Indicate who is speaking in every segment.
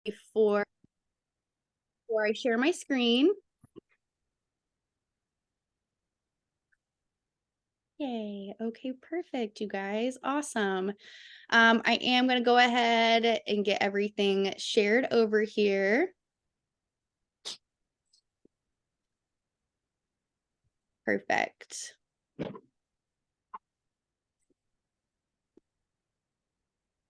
Speaker 1: before I share my screen. Yay. Okay, perfect, you guys. Awesome. I am going to go ahead and get everything shared over here. Perfect.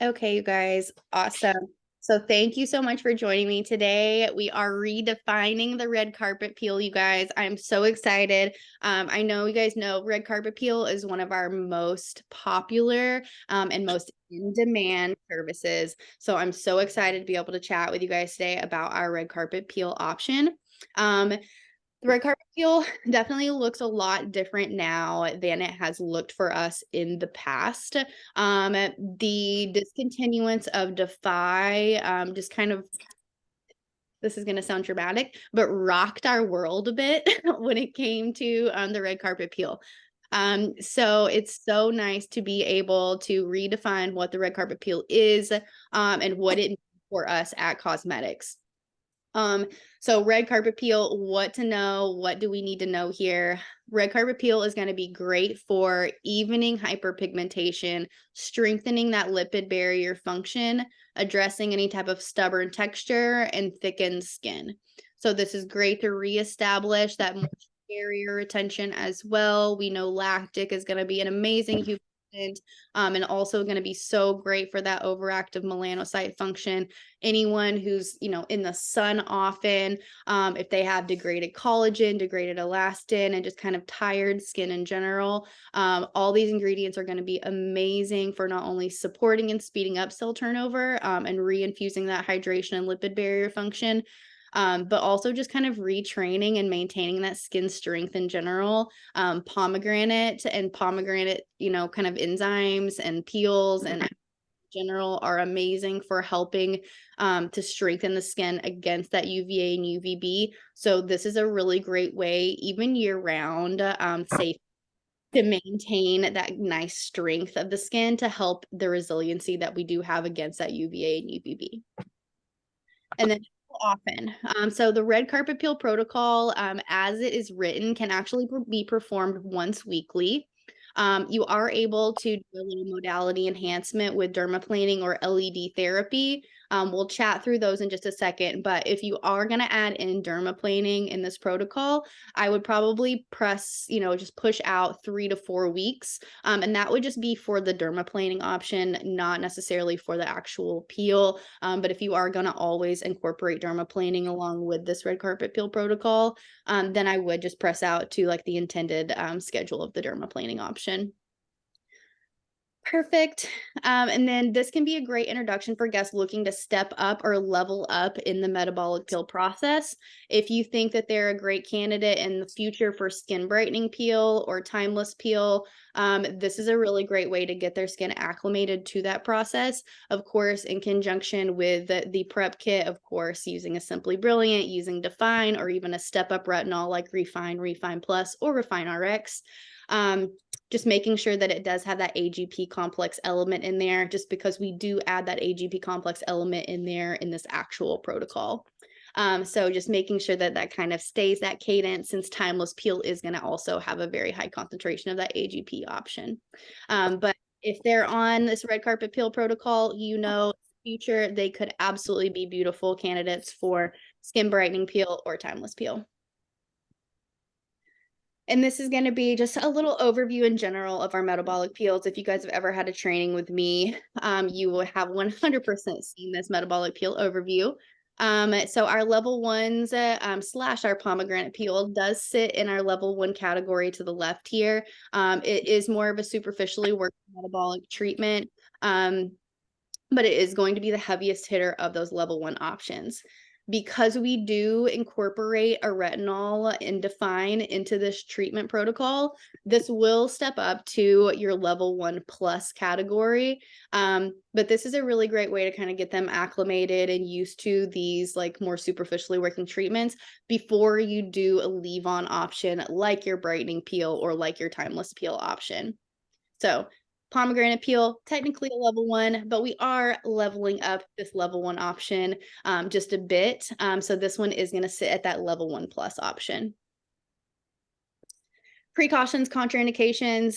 Speaker 1: Okay, you guys. Awesome. So thank you so much for joining me today. We are redefining the red carpet peel, you guys. I'm so excited. I know you guys know red carpet peel is one of our most popular and most in-demand services. So I'm so excited to be able to chat with you guys today about our red carpet peel option. The red carpet peel definitely looks a lot different now than it has looked for us in the past. The discontinuance of Defy just kind of, this is going to sound dramatic, but rocked our world a bit when it came to the red carpet peel. So it's so nice to be able to redefine what the red carpet peel is and what it means for us at cosmetics. So red carpet peel, what to know, what do we need to know here? Red carpet peel is going to be great for evening hyperpigmentation, strengthening that lipid barrier function, addressing any type of stubborn texture, and thickened skin. So this is great to reestablish that barrier retention as well. We know lactic is going to be an amazing and also going to be so great for that overactive melanocyte function. Anyone who's, in the sun often, if they have degraded collagen, degraded elastin, and just kind of tired skin in general, all these ingredients are going to be amazing for not only supporting and speeding up cell turnover and reinfusing that hydration and lipid barrier function, but also just kind of retraining and maintaining that skin strength in general. Pomegranate, kind of enzymes and peels and in general are amazing for helping to strengthen the skin against that UVA and UVB. So this is a really great way, even year round, safe to maintain that nice strength of the skin to help the resiliency that we do have against that UVA and UVB. And then often. So the red carpet peel protocol, as it is written, can actually be performed once weekly. You are able to do a little modality enhancement with dermaplaning or LED therapy. We'll chat through those in just a second, but if you are going to add in dermaplaning in this protocol, I would probably just push out 3 to 4 weeks. And that would just be for the dermaplaning option, not necessarily for the actual peel. But if you are going to always incorporate dermaplaning along with this red carpet peel protocol, then I would just press out to like the intended schedule of the dermaplaning option. Perfect. And then this can be a great introduction for guests looking to step up or level up in the metabolic peel process. If you think that they're a great candidate in the future for skin brightening peel or timeless peel, this is a really great way to get their skin acclimated to that process. Of course, in conjunction with the prep kit, of course, using a Simply Brilliant, using Define, or even a step up retinol like Refine, Refine Plus, or Refine RX. Just making sure that it does have that AGP complex element in there, just because we do add that AGP complex element in there in this actual protocol. So just making sure that that kind of stays that cadence, since timeless peel is going to also have a very high concentration of that AGP option. But if they're on this red carpet peel protocol, in the future, they could absolutely be beautiful candidates for skin brightening peel or timeless peel. And this is going to be just a little overview in general of our metabolic peels. If you guys have ever had a training with me, you will have 100% seen this metabolic peel overview. So our level ones / our pomegranate peel does sit in our level 1 category to the left here. It is more of a superficially working metabolic treatment, but it is going to be the heaviest hitter of those level 1 options. Because we do incorporate a retinol and Define into this treatment protocol, this will step up to your level 1 plus category. But this is a really great way to kind of get them acclimated and used to these like more superficially working treatments before you do a leave-on option like your brightening peel or like your timeless peel option. So Pomegranate Peel, technically a level 1, but we are leveling up this level 1 option just a bit. So this one is going to sit at that level 1 plus option. Precautions, contraindications,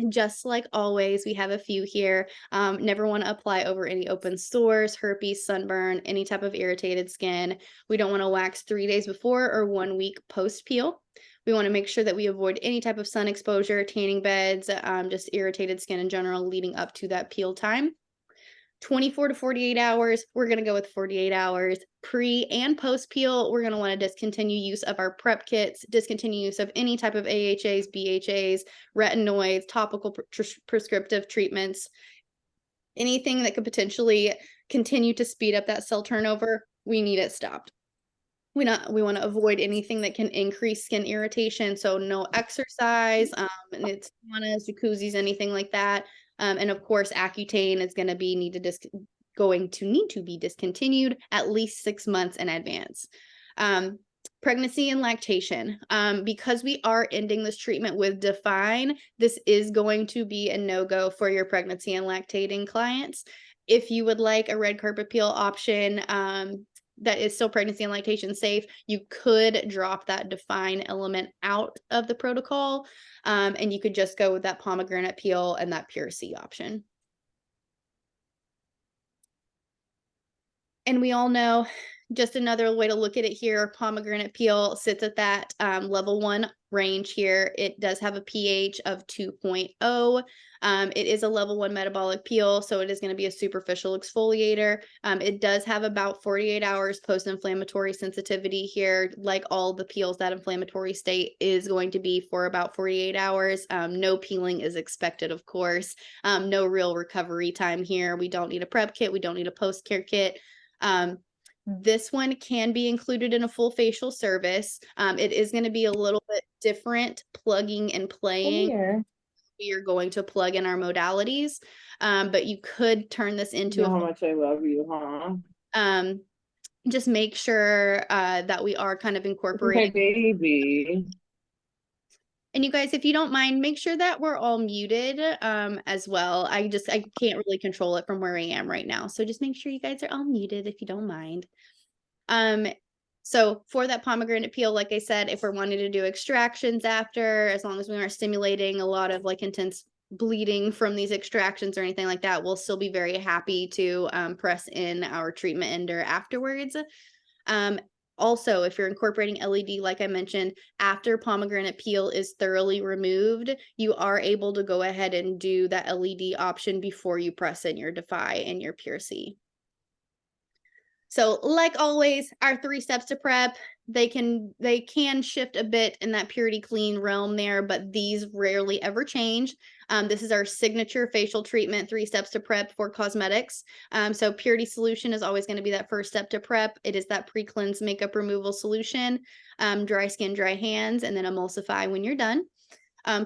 Speaker 1: just like always, we have a few here. Never want to apply over any open sores, herpes, sunburn, any type of irritated skin. We don't want to wax 3 days before or 1 week post peel. We want to make sure that we avoid any type of sun exposure, tanning beds, just irritated skin in general leading up to that peel time. 24 to 48 hours, we're going to go with 48 hours. Pre and post peel, we're going to want to discontinue use of our prep kits, discontinue use of any type of AHAs, BHAs, retinoids, topical prescriptive treatments, anything that could potentially continue to speed up that cell turnover, we need it stopped. We want to avoid anything that can increase skin irritation, so no exercise, and it's saunas, jacuzzis, anything like that. And of course, Accutane is going to be need to be discontinued at least 6 months in advance. Pregnancy and lactation. Because we are ending this treatment with Define, this is going to be a no-go for your pregnancy and lactating clients. If you would like a red carpet peel option, that is still pregnancy and lactation safe, you could drop that Define element out of the protocol, and you could just go with that pomegranate peel and that Pure C option. And we all know, just another way to look at it here, pomegranate peel sits at that level 1 range here. It does have a pH of 2.0. It is a level 1 metabolic peel, so it is going to be a superficial exfoliator. It does have about 48 hours post-inflammatory sensitivity here. Like all the peels, that inflammatory state is going to be for about 48 hours. No peeling is expected, of course. No real recovery time here. We don't need a prep kit. We don't need a post-care kit. This one can be included in a full facial service. It is going to be a little bit different plugging and playing. We are going to plug in our modalities, but you could turn this into
Speaker 2: how much I love you, huh?
Speaker 1: Just make sure that we are kind of incorporating.
Speaker 2: My baby.
Speaker 1: And you guys, if you don't mind, make sure that we're all muted as well. I can't really control it from where I am right now. So just make sure you guys are all muted if you don't mind. So for that pomegranate peel, like I said, if we're wanting to do extractions after, as long as we aren't stimulating a lot of like intense bleeding from these extractions or anything like that, we'll still be very happy to press in our treatment ender afterwards. Also, if you're incorporating LED, like I mentioned, after pomegranate peel is thoroughly removed, you are able to go ahead and do that LED option before you press in your Defy and your Pure C. So like always, our 3 steps to prep, they can shift a bit in that purity clean realm there, but these rarely ever change. This is our signature facial treatment, 3 steps to prep for cosmetics. So purity solution is always going to be that first step to prep. It is that pre-cleanse makeup removal solution, dry skin, dry hands, and then emulsify when you're done.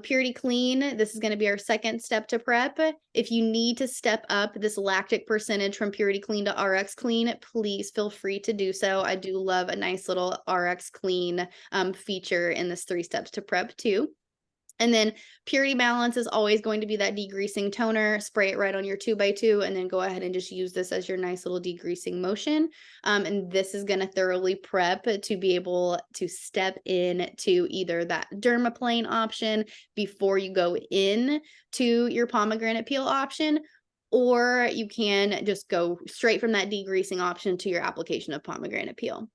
Speaker 1: Purity clean, this is going to be our second step to prep. If you need to step up this lactic percentage from purity clean to RX clean, please feel free to do so. I do love a nice little RX clean feature in this 3 steps to prep too. And then purity balance is always going to be that degreasing toner. Spray it right on your 2x2 and then go ahead and just use this as your nice little degreasing motion. And this is going to thoroughly prep to be able to step in to either that dermaplane option before you go in to your pomegranate peel option, or you can just go straight from that degreasing option to your application of pomegranate peel.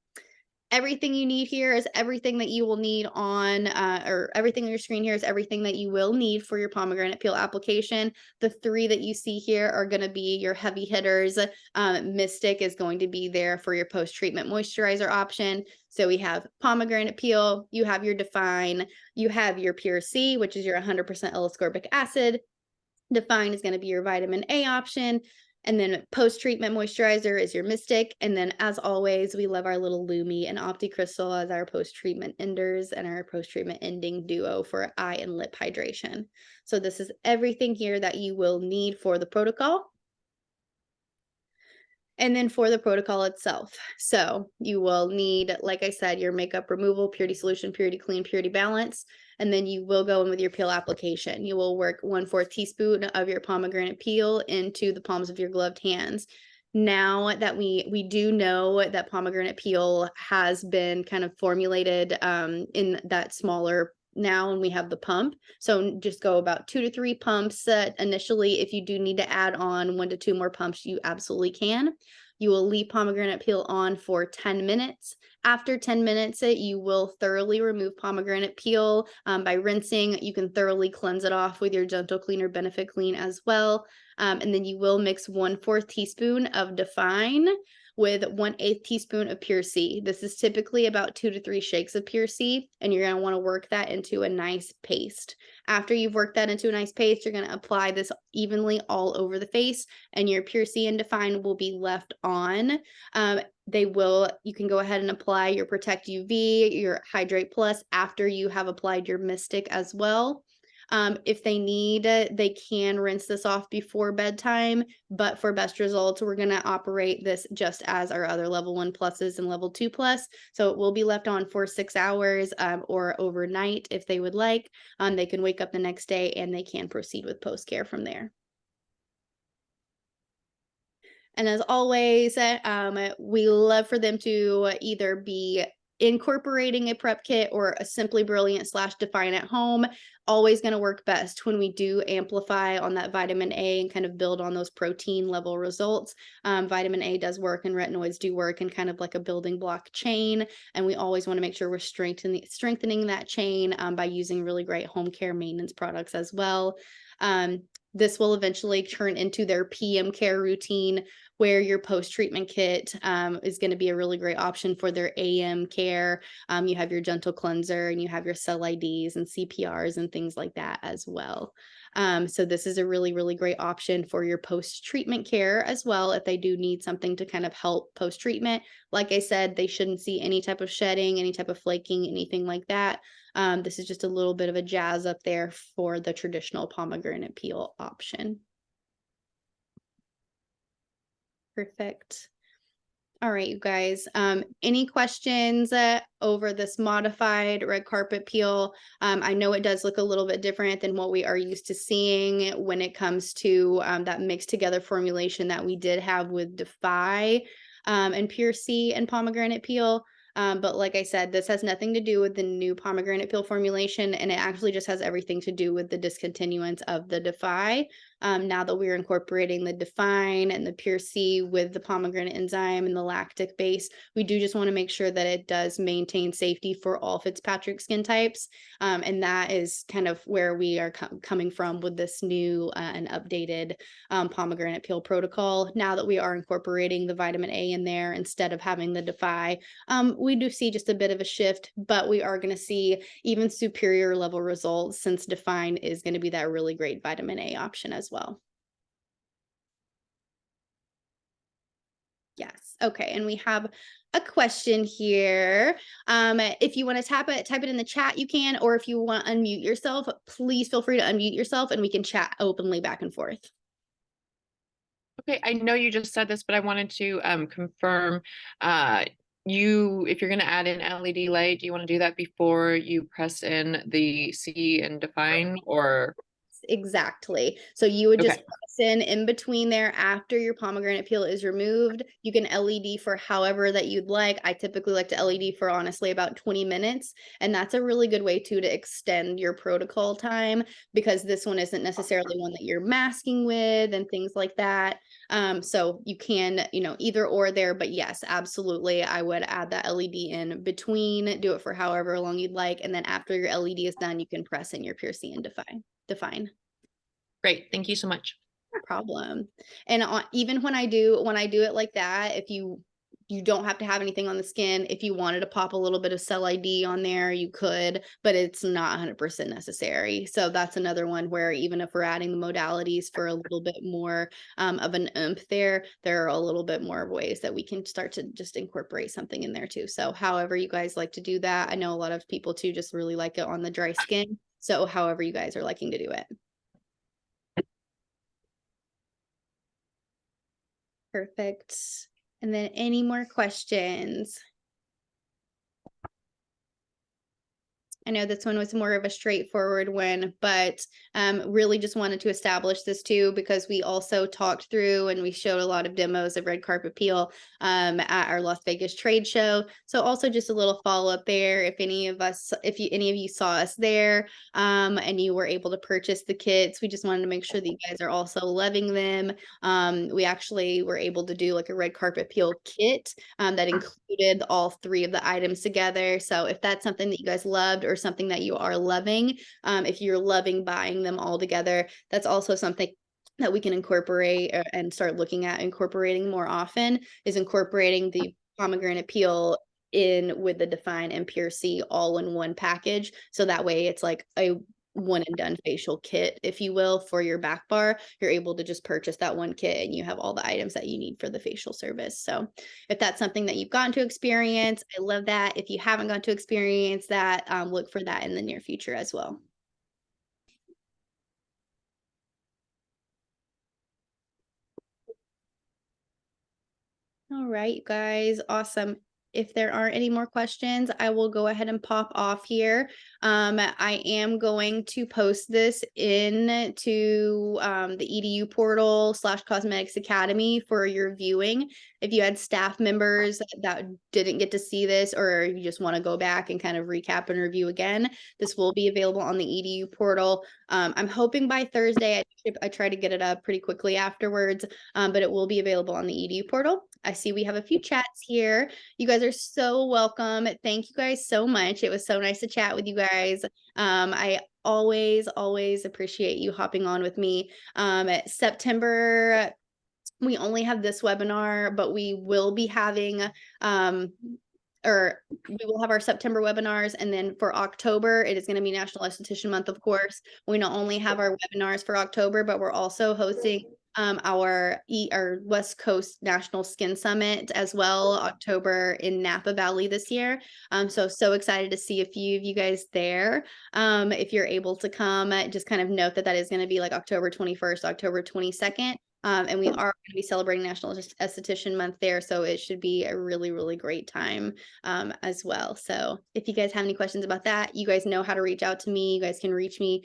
Speaker 1: Everything you need here is everything that you will need on, or everything on your screen here is everything that you will need for your pomegranate peel application. The 3 that you see here are going to be your heavy hitters. Mystic is going to be there for your post-treatment moisturizer option. So we have pomegranate peel, you have your Define, you have your Pure C, which is your 100% L-ascorbic acid. Define is going to be your vitamin A option. And then post-treatment moisturizer is your Mystic. And then as always, we love our little Lumi and OptiCrystal as our post-treatment enders and our post-treatment ending duo for eye and lip hydration. So this is everything here that you will need for the protocol. And then for the protocol itself, so you will need, like I said, your makeup removal, purity solution, purity clean, purity balance, and then you will go in with your peel application. You will work 1/4 teaspoon of your pomegranate peel into the palms of your gloved hands. Now that we do know that pomegranate peel has been kind of formulated in that smaller now, and we have the pump, so just go about 2 to 3 pumps initially. If you do need to add on 1 to 2 more pumps, you absolutely can. You will leave pomegranate peel on for 10 minutes. After 10 minutes, you will thoroughly remove pomegranate peel by rinsing. You can thoroughly cleanse it off with your gentle cleaner Benefit Clean as well. And then you will mix 1/4 teaspoon of Define with 1/8 teaspoon of Pure C. This is typically about 2 to 3 shakes of Pure C, and you're going to want to work that into a nice paste. After you've worked that into a nice paste, you're going to apply this evenly all over the face, and your Pure C and Define will be left on. You can go ahead and apply your Protect UV, your Hydrate Plus after you have applied your Mystic as well. If they need, they can rinse this off before bedtime, but for best results, we're going to operate this just as our other level 1 pluses and level 2 plus. So it will be left on for 6 hours or overnight if they would like. They can wake up the next day and they can proceed with post care from there. And as always, we love for them to either be incorporating a prep kit or a Simply Brilliant / Define at home. Always going to work best when we do amplify on that vitamin A and kind of build on those protein level results. Vitamin A does work and retinoids do work in kind of like a building block chain. And we always want to make sure we're strengthening that chain by using really great home care maintenance products as well. This will eventually turn into their PM care routine, where your post-treatment kit is going to be a really great option for their AM care. You have your gentle cleanser and you have your cell IDs and CPRs and things like that as well. So this is a really, really great option for your post-treatment care as well, if they do need something to kind of help post-treatment. Like I said, they shouldn't see any type of shedding, any type of flaking, anything like that. This is just a little bit of a jazz up there for the traditional pomegranate peel option. Perfect. All right, you guys. Any questions over this modified red carpet peel? I know it does look a little bit different than what we are used to seeing when it comes to that mixed together formulation that we did have with Defy and Pure C and pomegranate peel. But like I said, this has nothing to do with the new pomegranate peel formulation, and it actually just has everything to do with the discontinuance of the Defy. Now that we're incorporating the Define and the Pure C with the pomegranate enzyme and the lactic base, we do just want to make sure that it does maintain safety for all Fitzpatrick skin types. And that is kind of where we are coming from with this new and updated pomegranate peel protocol. Now that we are incorporating the vitamin A in there instead of having the Defy, we do see just a bit of a shift, but we are going to see even superior level results, since Define is going to be that really great vitamin A option as well. Yes. Okay. And we have a question here. If you want to type it in the chat, you can, or if you want to unmute yourself, please feel free to unmute yourself and we can chat openly back and forth.
Speaker 3: Okay, I know you just said this, but I wanted to confirm if you're going to add in LED light, do you want to do that before you press in the C and Define, or?
Speaker 1: Exactly. So you would just
Speaker 3: Okay.
Speaker 1: press in between there after your pomegranate peel is removed. You can LED for however that you'd like. I typically like to LED for honestly about 20 minutes. And that's a really good way to extend your protocol time, because this one isn't necessarily one that you're masking with and things like that. So you can, either or there, but yes, absolutely. I would add that LED in between, do it for however long you'd like. And then after your LED is done, you can press in your Pure C and Define.
Speaker 3: Great. Thank you so much.
Speaker 1: No problem. And even when I do it like that, if you don't have to have anything on the skin. If you wanted to pop a little bit of cell ID on there, you could, but it's not 100% necessary. So that's another one where even if we're adding the modalities for a little bit more of an oomph there are a little bit more ways that we can start to just incorporate something in there too. So however you guys like to do that. I know a lot of people too just really like it on the dry skin. So however you guys are liking to do it. Perfect. And then any more questions? I know this one was more of a straightforward one, but really just wanted to establish this too, because we also talked through and we showed a lot of demos of red carpet peel at our Las Vegas trade show. So also just a little follow up there. If any of you saw us there and you were able to purchase the kits, we just wanted to make sure that you guys are also loving them. We actually were able to do like a red carpet peel kit that included all 3 of the items together. So if that's something that you guys loved or something that you are loving, if you're loving buying them all together, that's also something that we can incorporate and start looking at incorporating more often, is incorporating the pomegranate peel in with the Define and Pure C all in one package. So that way it's like a one and done facial kit, if you will, for your back bar. You're able to just purchase that one kit and you have all the items that you need for the facial service. So if that's something that you've gotten to experience, I love that. If you haven't gotten to experience that, look for that in the near future as well. All right, you guys, awesome. If there aren't any more questions, I will go ahead and pop off here. I am going to post this in to the EDU portal / Cosmetics Academy for your viewing. If you had staff members that didn't get to see this, or you just want to go back and kind of recap and review again, this will be available on the EDU portal. I'm hoping by Thursday. I try to get it up pretty quickly afterwards, but it will be available on the EDU portal. I see we have a few chats here. You guys are so welcome. Thank you guys so much. It was so nice to chat with you guys. I always appreciate you hopping on with me. September, we only have this webinar, but we will be having we will have our September webinars, and then for October, it is going to be National Esthetician Month, of course. We not only have our webinars for October, but we're also hosting our West Coast National Skin Summit as well, October in Napa Valley this year. So excited to see a few of you guys there. If you're able to come, just kind of note that is going to be like October 21st, October 22nd. And we are going to be celebrating National Esthetician Month there, so it should be a really great time as well. So if you guys have any questions about that, you guys know how to reach out to me. You guys can reach me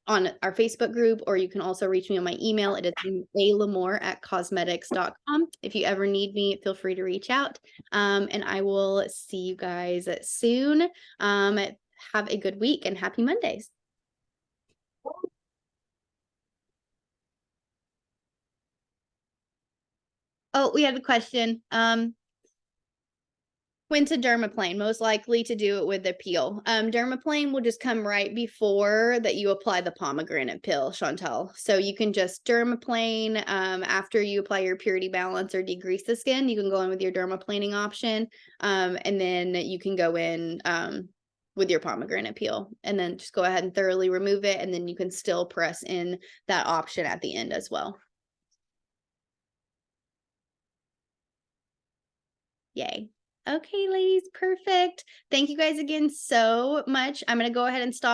Speaker 1: on our Facebook group, or you can also reach me on my email. It is alamore@cosmetics.com. If you ever need me, feel free to reach out. And I will see you guys soon. Have a good week and happy Mondays. Oh, we have a question. When to dermaplane? Most likely to do it with the peel. Dermaplane will just come right before that you apply the pomegranate peel, Chantal. So you can just dermaplane after you apply your purity balance or degrease the skin. You can go in with your dermaplaning option, and then you can go in with your pomegranate peel, and then just go ahead and thoroughly remove it, and then you can still press in that option at the end as well. Yay. Okay, ladies, perfect. Thank you guys again so much. I'm going to go ahead and stop